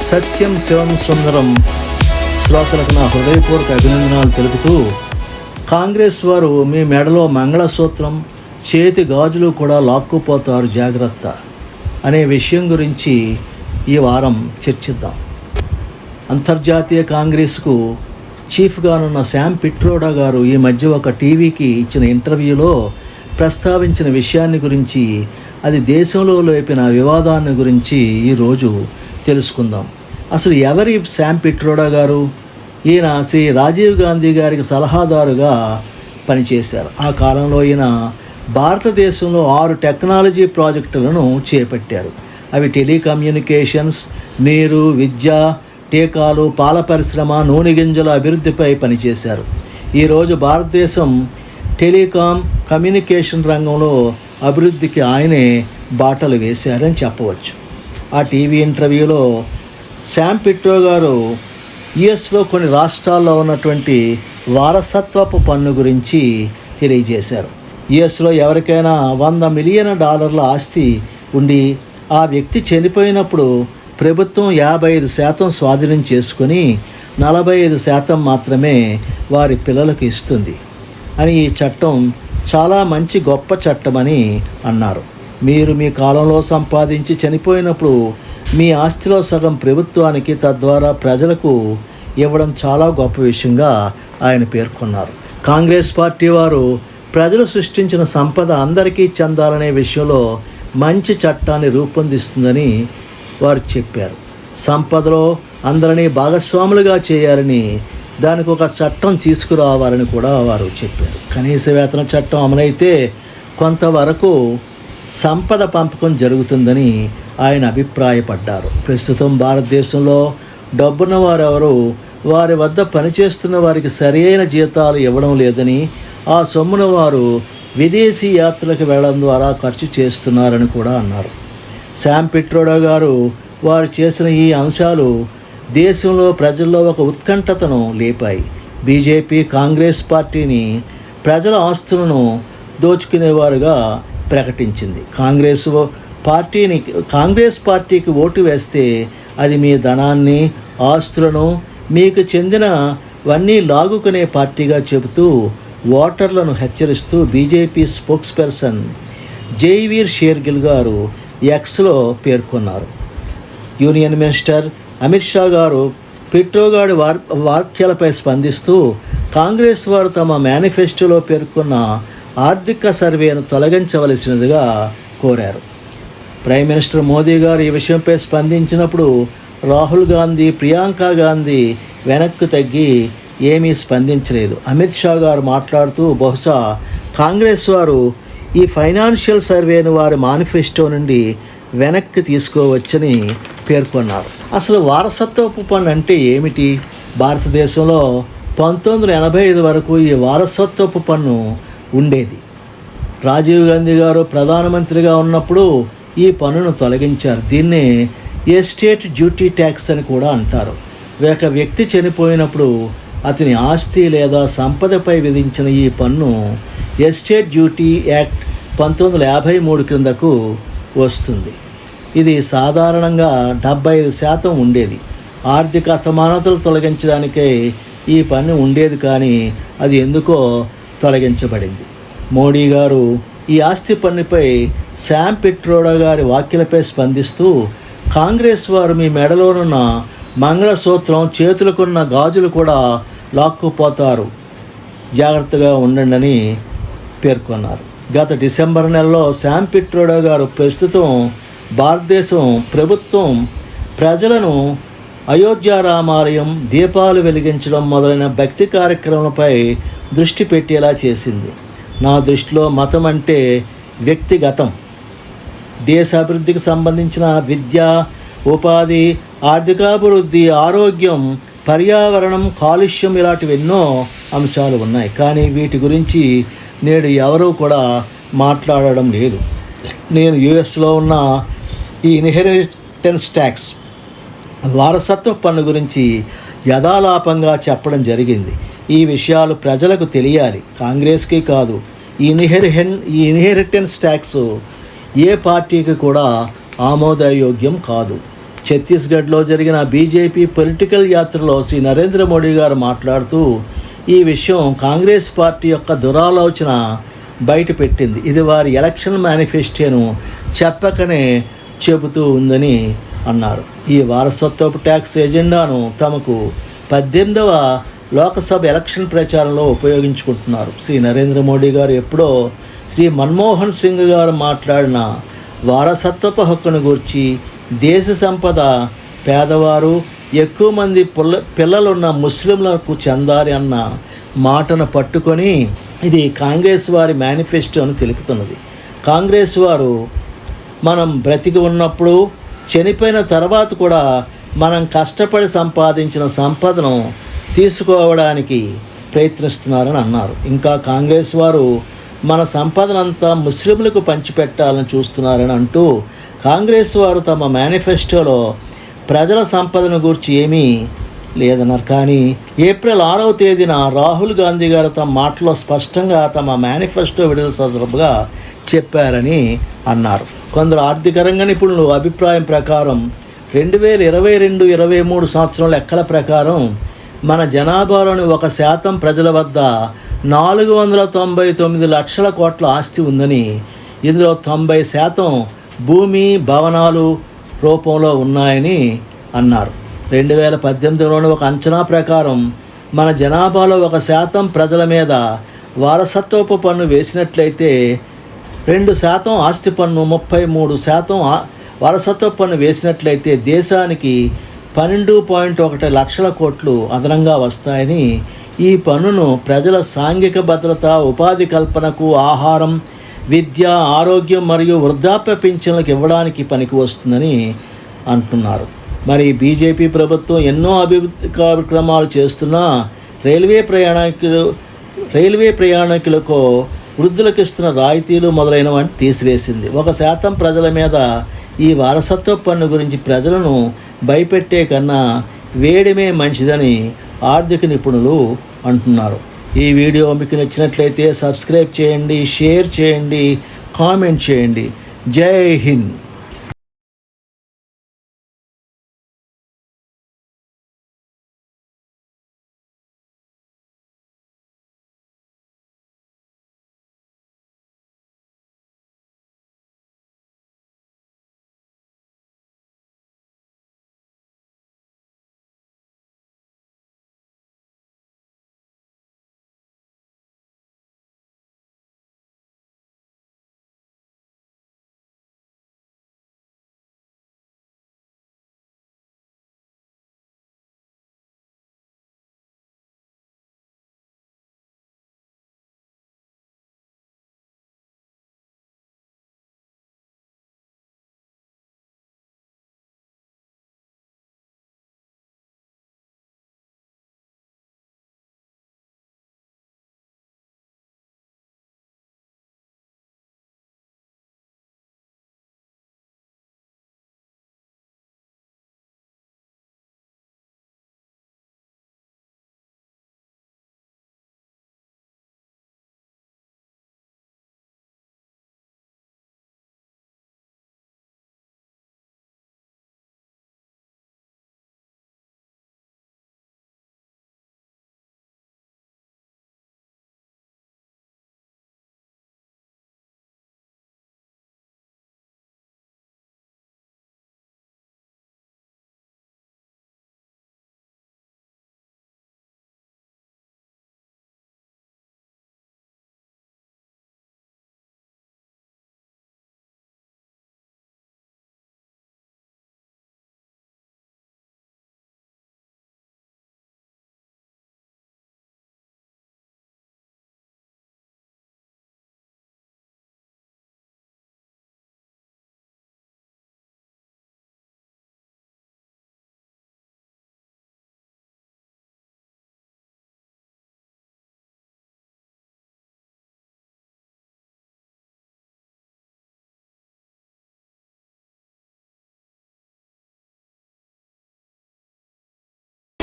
సత్యం శివం సుందరం శ్రోతలకు నా హృదయపూర్వక అభినందనాలు తెలుపుతూ, కాంగ్రెస్ వారు మీ మెడలో మంగళసూత్రం, చేతి గాజులు కూడా లాక్కుపోతారు జాగ్రత్త అనే విషయం గురించి ఈ వారం చర్చిద్దాం. అంతర్జాతీయ కాంగ్రెస్కు చీఫ్గానున్న శామ్ పిట్రోడా గారు ఈ మధ్య ఒక టీవీకి ఇచ్చిన ఇంటర్వ్యూలో ప్రస్తావించిన విషయాన్ని గురించి, అది దేశంలో లేపిన వివాదాన్ని గురించి ఈరోజు తెలుసుకుందాం. అసలు ఎవరి శామ్ పిట్రోడా గారు? ఈయన శ్రీ రాజీవ్ గాంధీ గారికి సలహాదారుగా పనిచేశారు. ఆ కాలంలో ఈయన భారతదేశంలో 6 టెక్నాలజీ ప్రాజెక్టులను చేపట్టారు. అవి టెలికమ్యూనికేషన్స్, నీరు, విద్య, టీకాలు, పాల పరిశ్రమ, నూనె గింజల అభివృద్ధిపై పనిచేశారు. ఈరోజు భారతదేశం టెలికాం కమ్యూనికేషన్ రంగంలో అభివృద్ధికి ఆయనే బాటలు వేశారని చెప్పవచ్చు. ఆ టీవీ ఇంటర్వ్యూలో శామ్ పిట్రో గారు యుఎస్లో కొన్ని రాష్ట్రాల్లో ఉన్నటువంటి వారసత్వపు పన్ను గురించి తెలియజేశారు. యుఎస్లో ఎవరికైనా $100 మిలియన్ ఆస్తి ఉండి ఆ వ్యక్తి చనిపోయినప్పుడు ప్రభుత్వం 55% స్వాధీనం చేసుకొని 45% మాత్రమే వారి పిల్లలకు ఇస్తుంది అని ఈ చట్టం చాలా మంచి గొప్ప చట్టమని అన్నారు. మీరు మీ కాలంలో సంపాదించి చనిపోయినప్పుడు మీ ఆస్తిలో సగం ప్రభుత్వానికి, తద్వారా ప్రజలకు ఇవ్వడం చాలా గొప్ప విషయంగా ఆయన పేర్కొన్నారు. కాంగ్రెస్ పార్టీ వారు ప్రజలు సృష్టించిన సంపద అందరికీ చెందాలనే విషయంలో మంచి చట్టాన్ని రూపొందిస్తుందని వారు చెప్పారు. సంపదలో అందరినీ భాగస్వాములుగా చేయాలని, దానికి ఒక చట్టం తీసుకురావాలని కూడా వారు చెప్పారు. కనీస వేతన చట్టం అమలైతే కొంతవరకు సంపద పంపకం జరుగుతుందని ఆయన అభిప్రాయపడ్డారు. ప్రస్తుతం భారతదేశంలో డబ్బున్న వారెవరూ వారి వద్ద పనిచేస్తున్న వారికి సరైన జీతాలు ఇవ్వడం లేదని, ఆ సొమ్మును వారు విదేశీ యాత్రలకు వెళ్ళడం ద్వారా ఖర్చు చేస్తున్నారని కూడా అన్నారు. శామ్ పిట్రోడా గారు వారు చేసిన ఈ అంశాలు దేశంలో ప్రజల్లో ఒక ఉత్కంఠతను లేపాయి. బీజేపీ కాంగ్రెస్ పార్టీని ప్రజల ఆస్తులను దోచుకునేవారుగా ప్రకటించింది. కాంగ్రెస్ పార్టీకి ఓటు వేస్తే అది మీ ధనాన్ని, ఆస్తులను, మీకు చెందినవన్నీ లాగుకునే పార్టీగా చెబుతూ ఓటర్లను హెచ్చరిస్తూ BJP spokes person Jaiveer Shergill గారు ఎక్స్లో పేర్కొన్నారు. యూనియన్ మినిస్టర్ అమిత్ షా గారు పిట్రోగాడి వ్యాఖ్యలపై స్పందిస్తూ కాంగ్రెస్ వారు తమ మేనిఫెస్టోలో పేర్కొన్న ఆర్థిక సర్వేను తొలగించవలసినదిగా కోరారు. ప్రైమ్ మినిస్టర్ మోదీ గారు ఈ విషయంపై స్పందించినప్పుడు రాహుల్ గాంధీ, ప్రియాంక గాంధీ వెనక్కు తగ్గి ఏమీ స్పందించలేదు. అమిత్ షా గారు మాట్లాడుతూ బహుశా కాంగ్రెస్ వారు ఈ ఫైనాన్షియల్ సర్వేను వారి మేనిఫెస్టో నుండి వెనక్కి తీసుకోవచ్చని పేర్కొన్నారు. అసలు వారసత్వపు పన్ను అంటే ఏమిటి? భారతదేశంలో 1985 వరకు ఈ వారసత్వపు పన్ను ఉండేది. రాజీవ్ గాంధీ గారు ప్రధానమంత్రిగా ఉన్నప్పుడు ఈ పన్నును తొలగించారు. దీన్నే ఎస్టేట్ డ్యూటీ ట్యాక్స్ అని కూడా అంటారు. ఒక వ్యక్తి చనిపోయినప్పుడు అతని ఆస్తి లేదా సంపదపై విధించిన ఈ పన్ను ఎస్టేట్ డ్యూటీ యాక్ట్ 1953 క్రిందకు వస్తుంది. ఇది సాధారణంగా 75% ఉండేది. ఆర్థిక అసమానతలు తొలగించడానికే ఈ పన్ను ఉండేది, కానీ అది ఎందుకో తొలగించబడింది. మోడీ గారు ఈ ఆస్తి పన్నుపై శామ్ పిట్రోడా గారి వ్యాఖ్యలపై స్పందిస్తూ కాంగ్రెస్ వారు మీ మెడలోనున్న మంగళసూత్రం, చేతులకున్న గాజులు కూడా లాక్కుపోతారు, జాగ్రత్తగా ఉండండి పేర్కొన్నారు. గత డిసెంబర్ నెలలో శామ్ పిట్రోడా గారు ప్రస్తుతం భారతదేశం ప్రభుత్వం ప్రజలను అయోధ్య రామాలయం, దీపాలు వెలిగించడం మొదలైన భక్తి కార్యక్రమాలపై దృష్టి పెట్టేలా చేసింది. నా దృష్టిలో మతం అంటే వ్యక్తిగతం. దేశ అభివృద్ధికి సంబంధించిన విద్య, ఉపాధి, ఆర్థికాభివృద్ధి, ఆరోగ్యం, పర్యావరణం, కాలుష్యం ఇలాంటివి ఎన్నో అంశాలు ఉన్నాయి. కానీ వీటి గురించి నేడు ఎవరూ కూడా మాట్లాడడం లేదు. నేను యుఎస్లో ఉన్న ఈ ఇన్హెరిటెన్స్ ట్యాక్స్, వారసత్వ పన్ను గురించి యథాలాపంగా చెప్పడం జరిగింది. ఈ విషయాలు ప్రజలకు తెలియాలి, కాంగ్రెస్కి కాదు. ఈ ఇన్హెరిటెన్స్ ట్యాక్స్ ఏ పార్టీకి కూడా ఆమోదయోగ్యం కాదు. ఛత్తీస్గఢ్లో జరిగిన బీజేపీ పొలిటికల్ యాత్రలో శ్రీ నరేంద్ర మోడీ గారు మాట్లాడుతూ ఈ విషయం కాంగ్రెస్ పార్టీ యొక్క దురాలోచన బయటపెట్టింది. ఇది వారి ఎలక్షన్ మేనిఫెస్టోను చెప్పకనే చెబుతూ ఉందని అన్నారు. ఈ వారసత్వపు ట్యాక్స్ ఎజెండాను తమకు 18వ లోకసభ ఎలక్షన్ ప్రచారంలో ఉపయోగించుకుంటున్నారు. శ్రీ నరేంద్ర మోడీ గారు ఎప్పుడో శ్రీ మన్మోహన్ సింగ్ గారు మాట్లాడిన వారసత్వపు హక్కును గురించి దేశ సంపద పేదవారు ఎక్కువ మంది పిల్లలున్న ముస్లింలకు చెందాలి అన్న మాటను పట్టుకొని ఇది కాంగ్రెస్ వారి మేనిఫెస్టో అని తెలుపుతున్నది. కాంగ్రెస్ వారు మనం బ్రతికి ఉన్నప్పుడు చనిపోయిన తర్వాత కూడా మనం కష్టపడి సంపాదించిన సంపదను తీసుకోవడానికి ప్రయత్నిస్తున్నారని అన్నారు. ఇంకా కాంగ్రెస్ వారు మన సంపదనంతా ముస్లింలకు పంచిపెట్టాలని చూస్తున్నారని అంటూ కాంగ్రెస్ వారు తమ మేనిఫెస్టోలో ప్రజల సంపదను గురించి ఏమీ లేదన్నారు. కానీ ఏప్రిల్ 6వ తేదీన రాహుల్ గాంధీ గారు తమ మాటలో స్పష్టంగా తమ మేనిఫెస్టో విడుదల సందర్భంగా చెప్పారని అన్నారు. కొందరు ఆర్థిక రంగ నిపుణులు అభిప్రాయం ప్రకారం 2022-23 సంవత్సరం లెక్కల ప్రకారం మన జనాభాలోని 1% ప్రజల వద్ద 499 లక్షల కోట్ల ఆస్తి ఉందని, ఇందులో 90% భూమి భవనాలు రూపంలో ఉన్నాయని అన్నారు. 2018లోని ఒక అంచనా ప్రకారం మన జనాభాలో 1% ప్రజల మీద వారసత్వపు పన్ను వేసినట్లయితే 2% ఆస్తి పన్ను, 33% వారసత్వ పన్ను వేసినట్లయితే దేశానికి 12.1 లక్షల కోట్లు అదనంగా వస్తాయని, ఈ పన్నును ప్రజల సాంఘిక భద్రత, ఉపాధి కల్పనకు, ఆహారం, విద్య, ఆరోగ్యం మరియు వృద్ధాప్య పింఛన్లకు ఇవ్వడానికి పనికి వస్తుందని అంటున్నారు. మరి బీజేపీ ప్రభుత్వం ఎన్నో అభివృద్ధి కార్యక్రమాలు చేస్తున్నా రైల్వే ప్రయాణికులకు వృద్ధులకు ఇస్తున్న రాయితీలు మొదలైనవన్నీ తీసివేసింది. 1% ప్రజల మీద ఈ వారసత్వ పన్ను గురించి ప్రజలను భయపెట్టే కన్నా వేయడమే మంచిదని ఆర్థిక నిపుణులు అంటున్నారు. ఈ వీడియో మీకు నచ్చినట్లయితే సబ్స్క్రైబ్ చేయండి, షేర్ చేయండి, కామెంట్ చేయండి. జై హింద్.